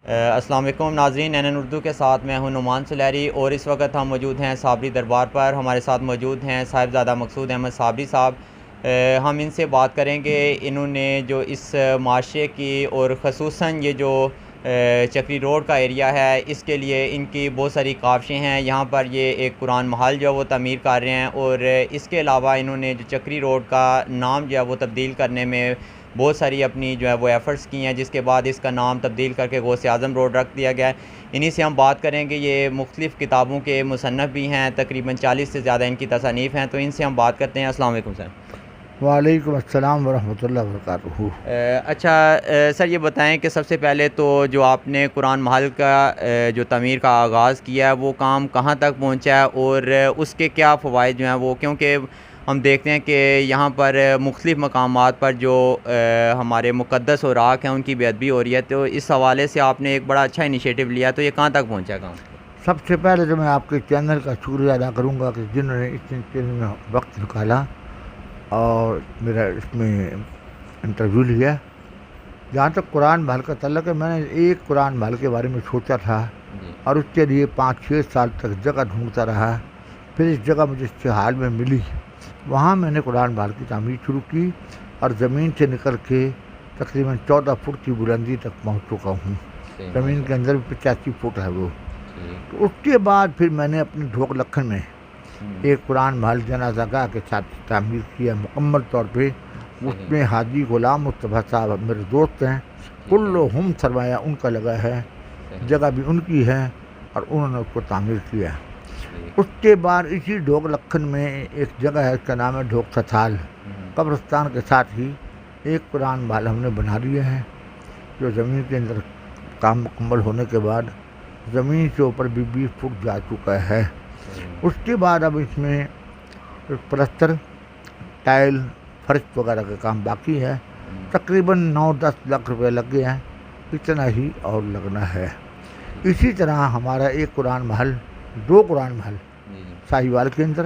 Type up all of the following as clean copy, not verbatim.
السلام علیکم ناظرین، این این اردو کے ساتھ میں ہوں نعمان سلیری، اور اس وقت ہم موجود ہیں صابری دربار پر۔ ہمارے ساتھ موجود ہیں صاحبزادہ مقصود احمد صابری صاحب۔ ہم ان سے بات کریں گے، انہوں نے جو اس معاشرے کی اور خصوصاً یہ جو چکری روڈ کا ایریا ہے، اس کے لیے ان کی بہت ساری کاوشیں ہیں۔ یہاں پر یہ ایک قرآن محل جو ہے وہ تعمیر کر رہے ہیں، اور اس کے علاوہ انہوں نے جو چکری روڈ کا نام جو ہے وہ تبدیل کرنے میں بہت ساری اپنی جو ہے وہ ایفرٹس کی ہیں، جس کے بعد اس کا نام تبدیل کر کے غوث اعظم روڈ رکھ دیا گیا ہے۔ انہی سے ہم بات کریں گے۔ یہ مختلف کتابوں کے مصنف بھی ہیں، تقریباً 40 سے زیادہ ان کی تصانیف ہیں، تو ان سے ہم بات کرتے ہیں۔ السلام علیکم سر۔ وعلیکم السلام ورحمۃ اللہ وبرکاتہ۔ اچھا سر، یہ بتائیں کہ سب سے پہلے تو جو آپ نے قرآن محل کا جو تعمیر کا آغاز کیا ہے، وہ کام کہاں تک پہنچا ہے، اور اس کے کیا فوائد جو ہیں وہ، کیونکہ ہم دیکھتے ہیں کہ یہاں پر مختلف مقامات پر جو ہمارے مقدس اوراق ہیں ان کی بے ادبی ہو رہی ہے، تو اس حوالے سے آپ نے ایک بڑا اچھا انیشیٹو لیا، تو یہ کہاں تک پہنچا کام؟ سب سے پہلے تو میں آپ کے چینل کا شکریہ ادا کروں گا کہ جنہوں نے اس چینل میں وقت نکالا اور میرا اس میں انٹرویو لیا۔ جہاں تک قرآن محل کا تعلق ہے، میں نے ایک قرآن محل کے بارے میں سوچا تھا اور اس کے لیے 5-6 سال تک جگہ ڈھونڈتا رہا۔ پھر اس جگہ مجھے استحال میں ملی، وہاں میں نے قرآن محل کی تعمیر شروع کی اور زمین سے نکل کے تقریباً 14 فٹ کی بلندی تک پہنچ چکا ہوں۔ زمین کے اندر 85 فٹ ہے وہ۔ تو اس کے بعد پھر میں نے اپنے ڈھوک لکھن میں ایک قرآن محل جنازہ گاہ کے ساتھ تعمیر کیا مکمل طور پہ۔ اس میں حاجی غلام مصطفیٰ صاحب میرے دوست ہیں، کلہم سرمایہ ان کا لگا ہے، جگہ بھی ان کی ہے، اور انہوں نے اس کو تعمیر کیا۔ اس کے بعد اسی ڈھوک لکھن میں ایک جگہ ہے، اس کا نام ہے ڈھوک ستھال، قبرستان کے ساتھ ہی ایک قرآن محل ہم نے بنا لیے ہیں، جو زمین کے اندر کام مکمل ہونے کے بعد زمین سے اوپر بھی 20 فٹ جا چکا ہے۔ اس کے بعد اب اس میں پلستر، ٹائل، فرش وغیرہ کا کام باقی ہے۔ تقریباً 9-10 لاکھ روپے لگ گئے ہیں، اتنا ہی اور لگنا ہے۔ اسی طرح ہمارا ایک قرآن محل، 2 قرآن محل ساہیوال کے اندر،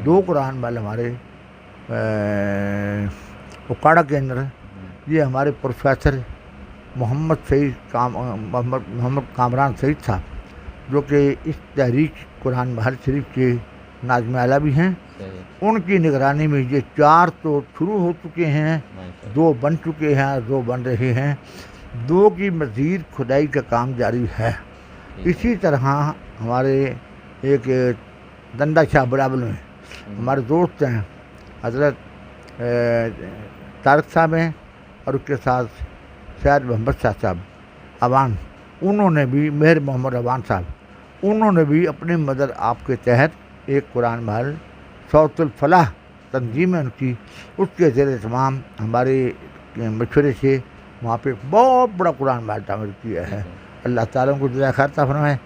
2 قرآن محل ہمارے اکاڑا کے اندر۔ یہ ہمارے پروفیسر محمد کامران سعید صاحب، جو کہ اس تحریک قرآن محل شریف کے ناظم اعلیٰ بھی ہیں، ان کی نگرانی میں یہ 4 تو شروع ہو چکے ہیں، 2 بن چکے ہیں، 2 بن رہے ہیں، 2 کی مزید کھدائی کا کام جاری ہے۔ اسی طرح ہمارے ایک دنڈا شاہ بلاول میں ہمارے دوست ہیں، حضرت طارق صاحب ہیں، اور اس کے ساتھ سید محمد شاہ صاحب اوان، انہوں نے بھی، مہر محمد اوان صاحب، انہوں نے بھی اپنے مدد آپ کے تحت ایک قرآن محل صوت الفلاح تنظیم ہے ان کی، اس کے زیر اہتمام ہمارے مشورے سے وہاں پہ بہت بڑا قرآن محل تعمیر کیا ہے۔ اللہ تعالیٰ کو جزائے خیر عطا فرمائے۔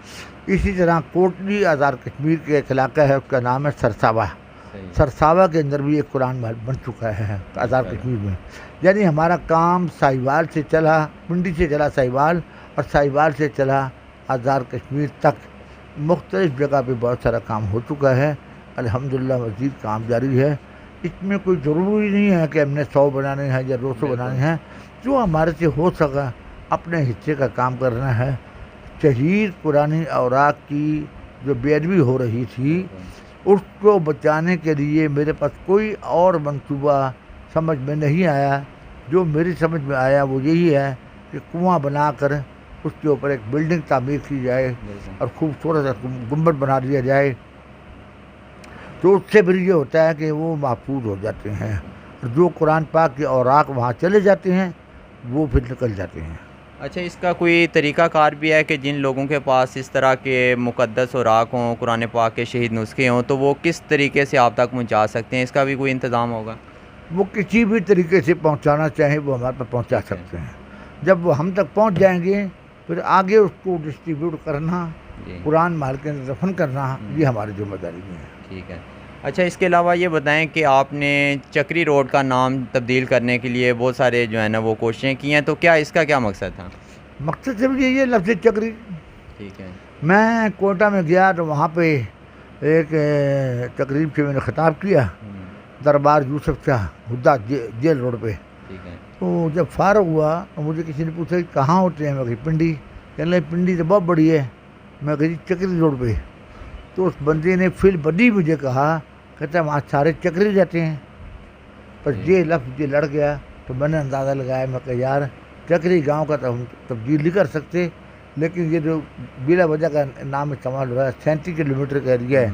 اسی طرح کوٹلی آزار کشمیر کے ایک علاقہ ہے، اس کا نام ہے سرساوا، سرساوا کے اندر بھی ایک قرآن محل بن چکا ہے آزار کشمیر میں۔ یعنی ہمارا کام ساہیوال سے چلا، پنڈی سے چلا ساہیوال، اور ساہیوال سے چلا آزار کشمیر تک، مختلف جگہ پہ بہت سارا کام ہو چکا ہے۔ الحمدللہ مزید کام جاری ہے۔ اس میں کوئی ضروری نہیں ہے کہ ہم نے 100 بنانے ہیں یا 200 بنانے ہیں، جو ہمارے سے ہو سکا اپنے حصے کا کام کرنا ہے۔ شہید قرآن اوراق کی جو بے ادبی ہو رہی تھی، اس کو بچانے کے لیے میرے پاس کوئی اور منصوبہ سمجھ میں نہیں آیا۔ جو میری سمجھ میں آیا وہ یہی ہے کہ کنواں بنا کر اس کے اوپر ایک بلڈنگ تعمیر کی جائے اور خوبصورت سا گنبد بنا دیا جائے، تو اس سے پھر یہ ہوتا ہے کہ وہ محفوظ ہو جاتے ہیں، اور جو قرآن پاک کے اوراق وہاں چلے جاتے ہیں وہ پھر نکل جاتے ہیں۔ اچھا، اس کا کوئی طریقہ کار بھی ہے کہ جن لوگوں کے پاس اس طرح کے مقدس اوراق ہوں، قرآن پاک کے شہید نسخے ہوں، تو وہ کس طریقے سے آپ تک پہنچا سکتے ہیں؟ اس کا بھی کوئی انتظام ہوگا؟ وہ کسی بھی طریقے سے پہنچانا چاہیں وہ ہمارے پاس پہنچا سکتے ہیں۔ جب وہ ہم تک پہنچ جائیں گے، پھر آگے اس کو ڈسٹریبیوٹ کرنا، قرآن محل کے اندر دفن کرنا، یہ ہماری ذمہ داری میں ہے۔ ٹھیک ہے۔ اچھا، اس کے علاوہ یہ بتائیں کہ آپ نے چکری روڈ کا نام تبدیل کرنے کے لیے بہت سارے جو ہے نا وہ کوششیں کی ہیں، تو کیا اس کا کیا مقصد تھا؟ مقصد صرف یہی ہے، لفظ چکری۔ ٹھیک ہے۔ میں کوئٹہ میں گیا تو وہاں پہ ایک تقریب سے میں نے خطاب کیا، دربار یوسف شاہ ہدا جیل روڈ پہ، تو جب فارغ ہوا تو مجھے کسی نے پوچھا کہ کہاں ہوتے ہیں؟ میں کہی پنڈی. کہنے لگے پنڈی تو بہت بڑی ہے. میں کہی چکری روڈ پہ. تو اس بندے نے فل بدی مجھے کہا، کہتا ہے وہاں سارے چکری رہتے ہیں. پر یہ لفظ مجھے لڑ گیا تو میں نے اندازہ لگایا. میں کہا یار چکری گاؤں کا تو ہم تبدیل نہیں کر سکتے، لیکن یہ جو بلا وجہ کا نام استعمال ہوا ہے 37 کلومیٹر کا ایریا ہے،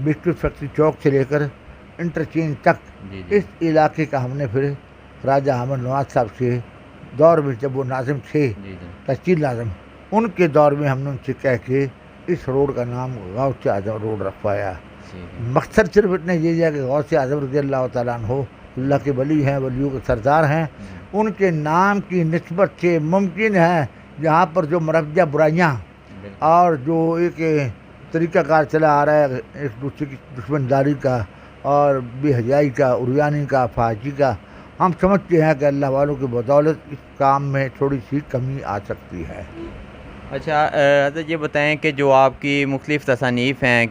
بسکٹ فیکٹری چوک سے لے کر انٹرچینج تک. اس علاقے کا ہم نے پھر راجہ احمد نواز صاحب کے دور میں، جب وہ ناظم تھے تحصیل ناظم، ان کے دور میں ہم نے ان سے کہہ کے اس روڈ کا نام غوث اعظم روڈ رکھوایا. مقصد صرف اتنا یہ ہے کہ غوث اعظم رضی اللہ تعالیٰ عنہ اللہ کے ولی ہیں، ولیوں کے سردار ہیں. ان کے نام کی نسبت سے ممکن ہے جہاں پر جو مرجع برائیاں اور جو ایک طریقہ کار چلا آ رہا ہے ایک دوسرے کی دشمن داری کا اور بے حیائی کا، عریانی کا، فحاشی کا، ہم سمجھتے ہیں کہ اللہ والوں کی بدولت اس کام میں تھوڑی سی کمی آ سکتی ہے. اچھا حضرت یہ بتائیں کہ جو آپ کی مختلف تصانیف ہیں،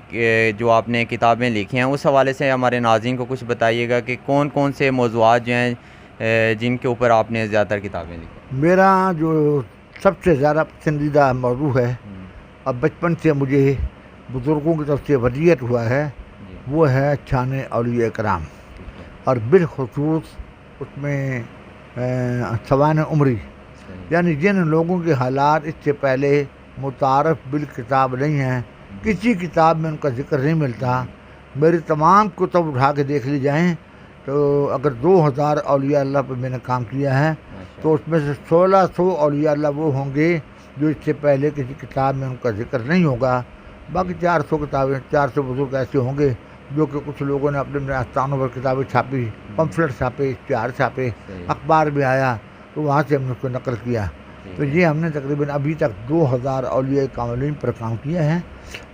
جو آپ نے کتابیں لکھی ہیں، اس حوالے سے ہمارے ناظرین کو کچھ بتائیے گا کہ کون کون سے موضوعات جو ہیں جن کے اوپر آپ نے زیادہ تر کتابیں لکھی؟ میرا جو سب سے زیادہ پسندیدہ موضوع ہے اور بچپن سے مجھے بزرگوں کی طرف سے وصیت ہوا ہے، وہ ہے شان اولیاء کرام، اور بالخصوص اس میں سوانح عمری، یعنی جن لوگوں کے حالات اس سے پہلے متعارف بالکتاب نہیں ہیں، کسی کتاب میں ان کا ذکر نہیں ملتا. میری تمام کتب اٹھا کے دیکھ لی جائیں تو اگر 2000 اولیاء اللہ پہ میں نے کام کیا ہے تو اس میں سے 1600 اولیاء اللہ وہ ہوں گے جو اس سے پہلے کسی کتاب میں ان کا ذکر نہیں ہوگا. باقی 400 کتابیں، 400 بزرگ ایسے ہوں گے جو کہ کچھ لوگوں نے اپنے آستانوں پر کتابیں چھاپی، پمفلٹ چھاپے، اشتہار چھاپے، اخبار میں آیا تو وہاں سے ہم نے اس کو نقل کیا. تو یہ ہم نے تقریباً ابھی تک 2000 اولیاء کاملین پر کام کیا ہے،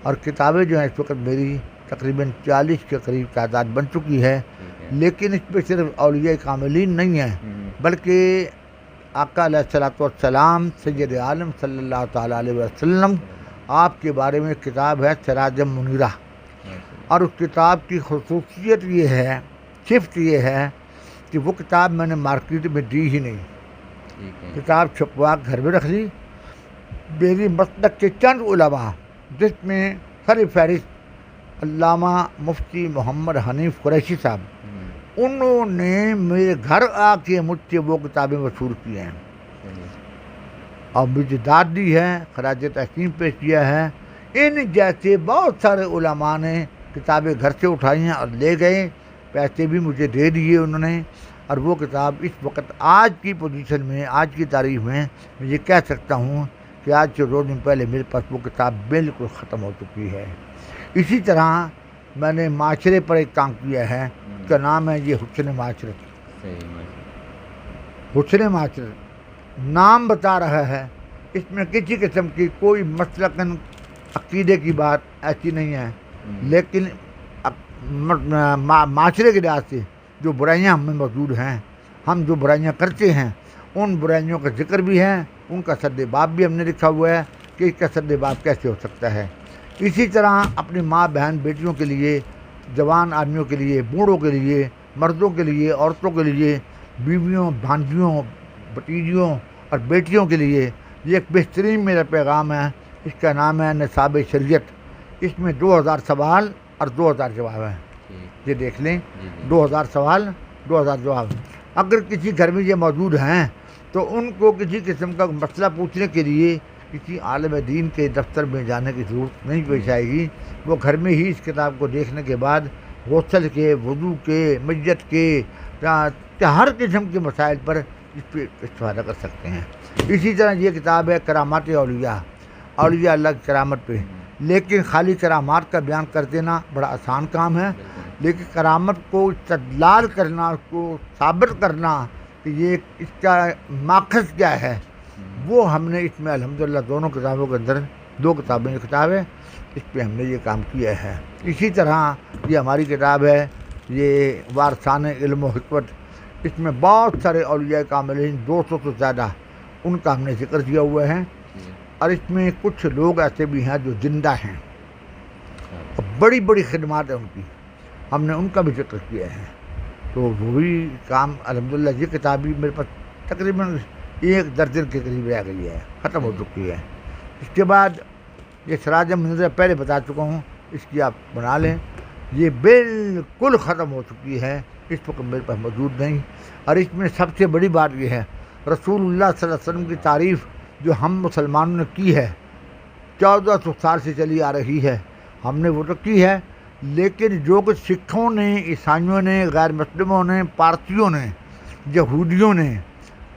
اور کتابیں جو ہیں اس وقت میری تقریباً 40 کے قریب تعداد بن چکی ہے. لیکن اس پہ صرف اولیاء کاملین نہیں ہیں بلکہ آقا علیہ الصلوۃ والسلام سید عالم صلی اللہ تعالیٰ علیہ وسلم آپ کے بارے میں کتاب ہے سراج منیرہ، اور اس کتاب کی خصوصیت یہ ہے، صفت یہ ہے کہ وہ کتاب میں نے مارکیٹ میں دی ہی نہیں. کتاب چھپوا گھر میں رکھ لی. میری مسلک کے چند علماء جس میں سر فہرست علامہ مفتی محمد حنیف قریشی صاحب، انہوں نے میرے گھر آ کے مجھ سے وہ کتابیں وصول کی ہیں اور مجھے داد دی ہے، خراج تحسین پیش کیا ہے. ان جیسے بہت سارے علماء نے کتابیں گھر سے اٹھائی ہیں اور لے گئے، پیسے بھی مجھے دے دیے انہوں نے. اور وہ کتاب اس وقت آج کی پوزیشن میں، آج کی تاریخ میں میں یہ کہہ سکتا ہوں کہ آج سے 2 دن پہلے میرے پاس وہ کتاب بالکل ختم ہو چکی ہے. اسی طرح میں نے معاشرے پر ایک کام کیا ہے، اس کا نام ہے یہ حسن معاشرت. حسن معاشرت نام بتا رہا ہے، اس میں کسی قسم کی کوئی مسلکاً عقیدے کی بات ایسی نہیں ہے، لیکن معاشرے کے لحاظ سے جو برائیاں ہم میں موجود ہیں، ہم جو برائیاں کرتے ہیں، ان برائیوں کا ذکر بھی ہے، ان کا سد باب بھی ہم نے لکھا ہوا ہے کہ اس کا سد باب کیسے ہو سکتا ہے. اسی طرح اپنی ماں بہن بیٹیوں کے لیے، جوان آدمیوں کے لیے، بوڑھوں کے لیے، مردوں کے لیے، عورتوں کے لیے، بیویوں، بھانجیوں، بھتیجیوں اور بیٹیوں کے لیے یہ ایک بہترین میرا پیغام ہے. اس کا نام ہے نصاب شریعت. اس میں 2000 سوال اور 2000 جواب ہیں. یہ دیکھ لیں، 2000 سوال، 2000 جواب. اگر کسی گھر میں یہ موجود ہیں تو ان کو کسی قسم کا مسئلہ پوچھنے کے لیے کسی عالم دین کے دفتر میں جانے کی ضرورت نہیں پیش آئے گی. وہ گھر میں ہی اس کتاب کو دیکھنے کے بعد غسل کے، وضو کے، میت کے، ہر قسم کے مسائل پر اس پہ استفادہ کر سکتے ہیں. اسی طرح یہ کتاب ہے کرامات اولیاء، اولیاء اللہ کی کرامت پہ. لیکن خالی کرامات کا بیان کر دینا بڑا آسان کام ہے، لیکن کرامت کو استدلال کرنا، اس کو ثابت کرنا کہ یہ اس کا ماخذ کیا ہے، وہ ہم نے اس میں الحمدللہ دونوں کتابوں کے اندر 2 کتابیں، ایک کتاب ہے، اس پہ ہم نے یہ کام کیا ہے. اسی طرح یہ ہماری کتاب ہے یہ وارثان علم و حکمت. اس میں بہت سارے اولیاء کاملین 200 سے زیادہ ان کا ہم نے ذکر کیا ہوا ہے، اور اس میں کچھ لوگ ایسے بھی ہیں جو زندہ ہیں اور بڑی بڑی خدمات ہیں ان کی، ہم نے ان کا بھی ذکر کیا ہے. تو وہ بھی کام الحمدللہ، یہ کتاب بھی میرے پاس تقریباً 1 درجن کے قریب رہ گئی ہے، ختم ہو چکی ہے۔ اس کے بعد یہ سراج منیرہ پہلے بتا چکا ہوں، اس کی آپ بنا لیں، یہ بالکل ختم ہو چکی ہے، اس وقت میرے پاس موجود نہیں۔ اور اس میں سب سے بڑی بات یہ ہے، رسول اللہ صلی اللہ علیہ وسلم کی تعریف جو ہم مسلمانوں نے کی ہے 1400 سال سے چلی آ رہی ہے، ہم نے وہ تو کی ہے، لیکن جو کہ سکھوں نے، عیسائیوں نے، غیر مسلموں نے، پارسیوں نے، یہودیوں نے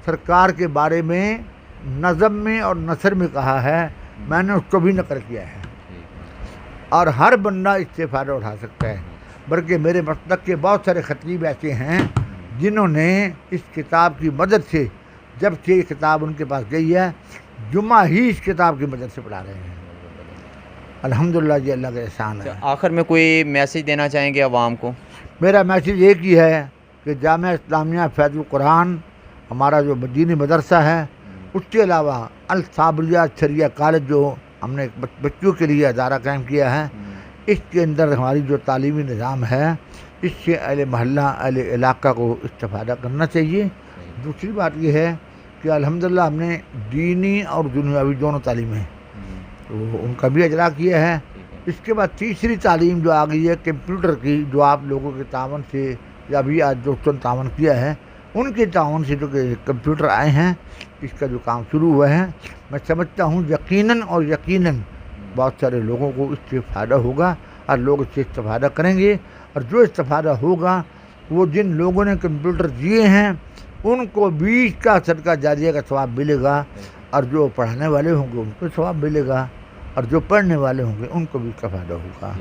سرکار کے بارے میں نظم میں اور نثر میں کہا ہے، میں نے اس کو بھی نقل کیا ہے، اور ہر بندہ اس سے فائدہ اٹھا سکتا ہے۔ بلکہ میرے مسلک کے بہت سارے خطیب ایسے ہیں جنہوں نے اس کتاب کی مدد سے، جب سے یہ کتاب ان کے پاس گئی ہے، جمعہ ہی اس کتاب کی مدد سے پڑھا رہے ہیں۔ الحمدللہ، یہ اللہ کا احسان ہے۔ آخر میں کوئی میسیج دینا چاہیں گے عوام کو؟ میرا میسیج ایک ہی ہے کہ جامعہ اسلامیہ فیض القرآن ہمارا جو دینی مدرسہ ہے، اس کے علاوہ الصابریہ شریعہ کالج جو ہم نے بچوں کے لیے ادارہ قائم کیا ہے، اس کے اندر ہماری جو تعلیمی نظام ہے، اس سے اہل محلہ، اہل علاقہ کو استفادہ کرنا چاہیے۔ دوسری بات یہ ہے کہ الحمدللہ ہم نے دینی اور دنیاوی دونوں تعلیمیں تو ان کا بھی اجرا کیا ہے۔ اس کے بعد تیسری تعلیم جو آ گئی ہے کمپیوٹر کی، جو آپ لوگوں کے تعاون سے یا بھی آج دوستوں نے تعاون کیا ہے، ان کے تعاون سے جو کہ کمپیوٹر آئے ہیں، اس کا جو کام شروع ہوا ہے، میں سمجھتا ہوں یقیناً بہت سارے لوگوں کو اس سے فائدہ ہوگا، اور لوگ اس سے استفادہ کریں گے، اور جو استفادہ ہوگا وہ جن لوگوں نے کمپیوٹر دیے ہیں ان کو بھی اس کا صدقہ جاریہ کا ثواب ملے گا، اور جو پڑھانے والے ہوں گے ان کو ثواب ملے گا، اور جو پڑھنے والے ہوں گے ان کو بھی اس کا فائدہ ہوگا۔